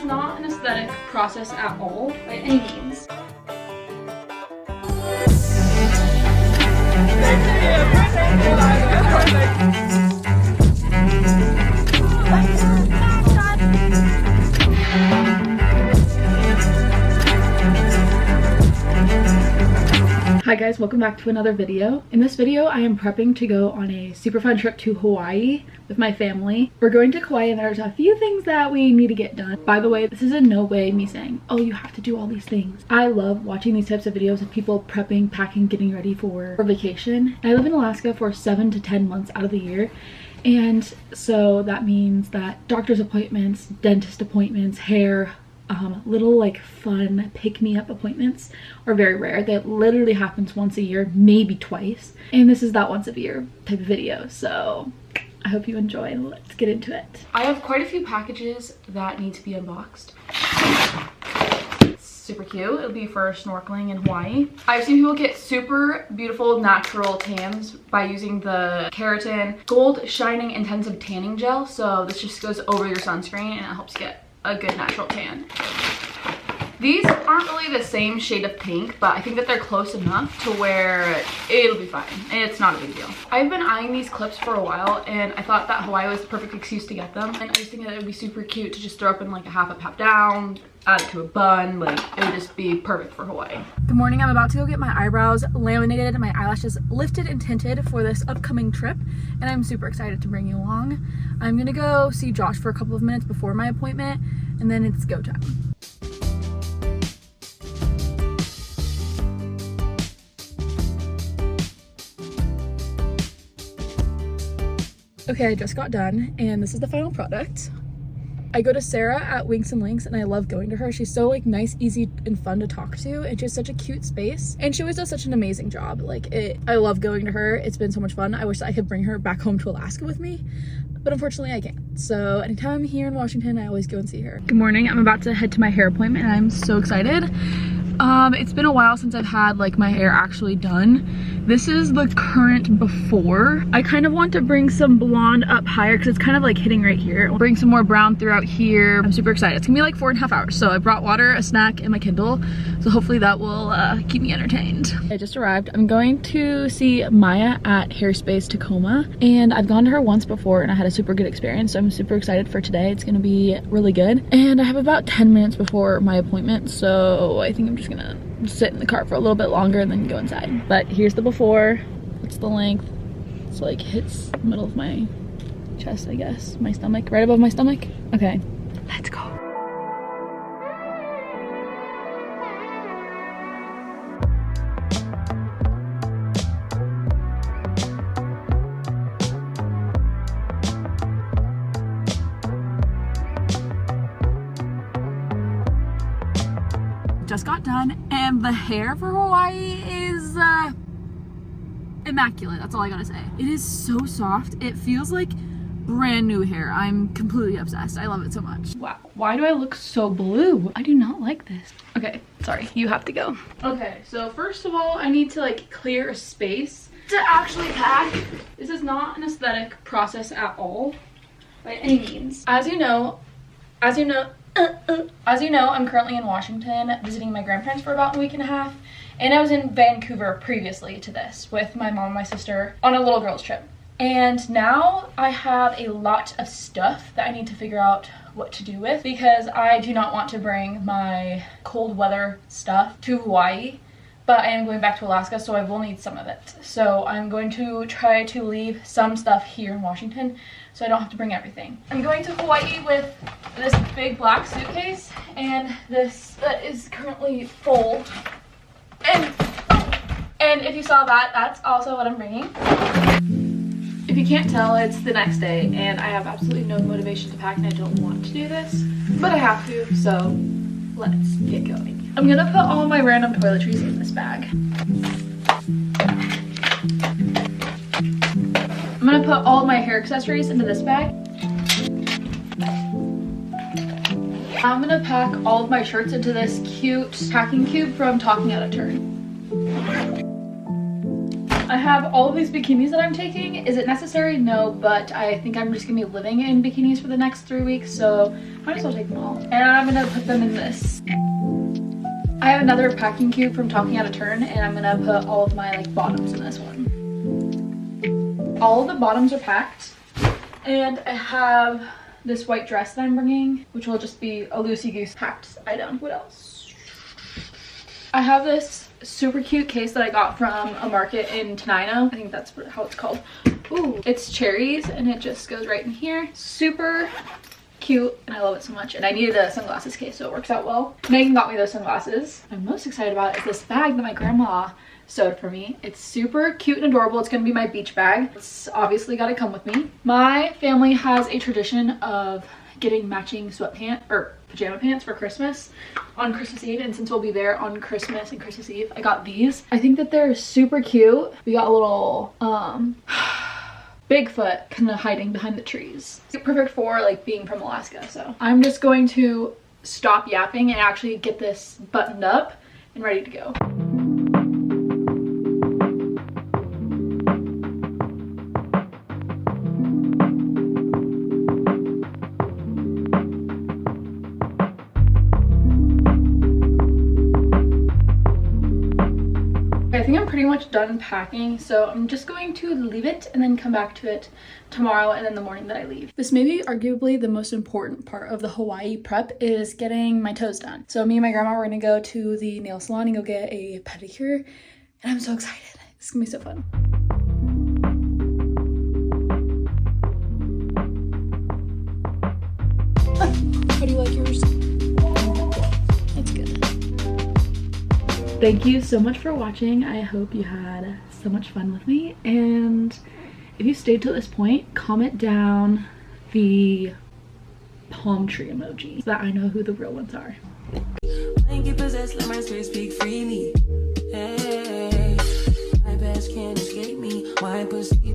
is not an aesthetic process at all by any means. Hi guys, welcome back to another video. In this video, I am prepping to go on a super fun trip to Hawaii with my family. We're going to Kauai and there's a few things that we need to get done. By the way, this is in no way me saying, oh, you have to do all these things. I love watching these types of videos of people prepping, packing, getting ready for vacation. I live in Alaska for 7 to 10 months out of the year. And so that means that doctor's appointments, dentist appointments, hair, little like fun pick-me-up appointments are very rare. That literally happens once a year, maybe twice, and this is that once a year type of video, so I hope you enjoy and let's get into it. I have quite a few packages that need to be unboxed. It's super cute. It'll be for snorkeling in Hawaii. I've seen people get super beautiful natural tans by using the Keratin Gold Shining Intensive Tanning Gel, so this just goes over your sunscreen and it helps get a good natural tan. These aren't really the same shade of pink, but I think that they're close enough to where it'll be fine. It's not a big deal. I've been eyeing these clips for a while and I thought that Hawaii was the perfect excuse to get them. And I just think that it would be super cute to just throw up in like a half up, half down, add it to a bun. Like it would just be perfect for Hawaii. Good morning. I'm about to go get my eyebrows laminated and my eyelashes lifted and tinted for this upcoming trip. And I'm super excited to bring you along. I'm gonna go see Josh for a couple of minutes before my appointment and then it's go time. Okay, I just got done and this is the final product. I go to Sarah at Winks and Links and I love going to her. She's so like nice, easy, and fun to talk to, and she has such a cute space and she always does such an amazing job. I love going to her. It's been so much fun. I wish I could bring her back home to Alaska with me, but unfortunately I can't. So anytime I'm here in Washington, I always go and see her. Good morning. I'm about to head to my hair appointment and I'm so excited. It's been a while since I've had like my hair actually done. This is the current before. I kind of want to bring some blonde up higher because it's kind of like hitting right here. I'll bring some more brown throughout here. I'm super excited. It's gonna be like 4.5 hours. So I brought water, a snack, and my Kindle. So hopefully that will keep me entertained. I just arrived. I'm going to see Maya at Hairspace Tacoma. And I've gone to her once before and I had a super good experience. So I'm super excited for today. It's gonna be really good. And I have about 10 minutes before my appointment. So I think I'm just gonna sit in the car for a little bit longer and then go inside. But here's the before. That's the length. It's like hits the middle of my chest, I guess. My stomach, right above my stomach. Okay, let's go. Just got done and the hair for Hawaii is immaculate. That's all I gotta say. It is so soft. It feels like brand new hair. I'm completely obsessed. I love it so much. Wow, why do I look so blue? I do not like this. Okay, sorry, you have to go. Okay, so first of all, I need to like clear a space to actually pack. This is not an aesthetic process at all by any means. As you know, I'm currently in Washington visiting my grandparents for about a week and a half, and I was in Vancouver previously to this with my mom and my sister on a little girls trip. And now I have a lot of stuff that I need to figure out what to do with because I do not want to bring my cold weather stuff to Hawaii, but I am going back to Alaska, so I will need some of it. So I'm going to try to leave some stuff here in Washington so I don't have to bring everything. I'm going to Hawaii with this big black suitcase and this that is currently full. And if you saw that, that's also what I'm bringing. If you can't tell, it's the next day and I have absolutely no motivation to pack and I don't want to do this, but I have to, so let's get going. I'm gonna put all my random toiletries in this bag. I'm gonna put all my hair accessories into this bag. I'm gonna pack all of my shirts into this cute packing cube from Talking Out a Turn. I have all of these bikinis that I'm taking. Is it necessary? No, but I think I'm just gonna be living in bikinis for the next 3 weeks, so might as well take them all. And I'm gonna put them in this. I have another packing cube from Talking Out of Turn, and I'm gonna put all of my like bottoms in this one. All of the bottoms are packed, and I have this white dress that I'm bringing, which will just be a loosey-goose packed item. What else? I have this super cute case that I got from a market in Tenino. I think that's how it's called. Ooh, it's cherries, and it just goes right in here. Super cute, and I love it so much. And I needed a sunglasses case, so it works out well. Megan got me those sunglasses. I'm most excited about is this bag that my grandma sewed for me. It's super cute and adorable. It's gonna be my beach bag. It's obviously gotta come with me. My family has a tradition of getting matching sweatpants or pajama pants for Christmas on Christmas Eve, and since we'll be there on Christmas and Christmas Eve, I got these. I think that they're super cute. We got a little Bigfoot kind of hiding behind the trees. Perfect for like being from Alaska. So I'm just going to stop yapping and actually get this buttoned up and ready to go. I think I'm pretty much done packing, so I'm just going to leave it and then come back to it tomorrow and then the morning that I leave. This may be arguably the most important part of the Hawaii prep is getting my toes done. So me and my grandma were gonna go to the nail salon and go get a pedicure, and I'm so excited. It's gonna be so fun. How do you like yours? That's good. Thank you so much for watching. I hope you had so much fun with me, and if you stayed till this point, comment down the palm tree emoji so that I know who the real ones are. My best can't escape me. My pussy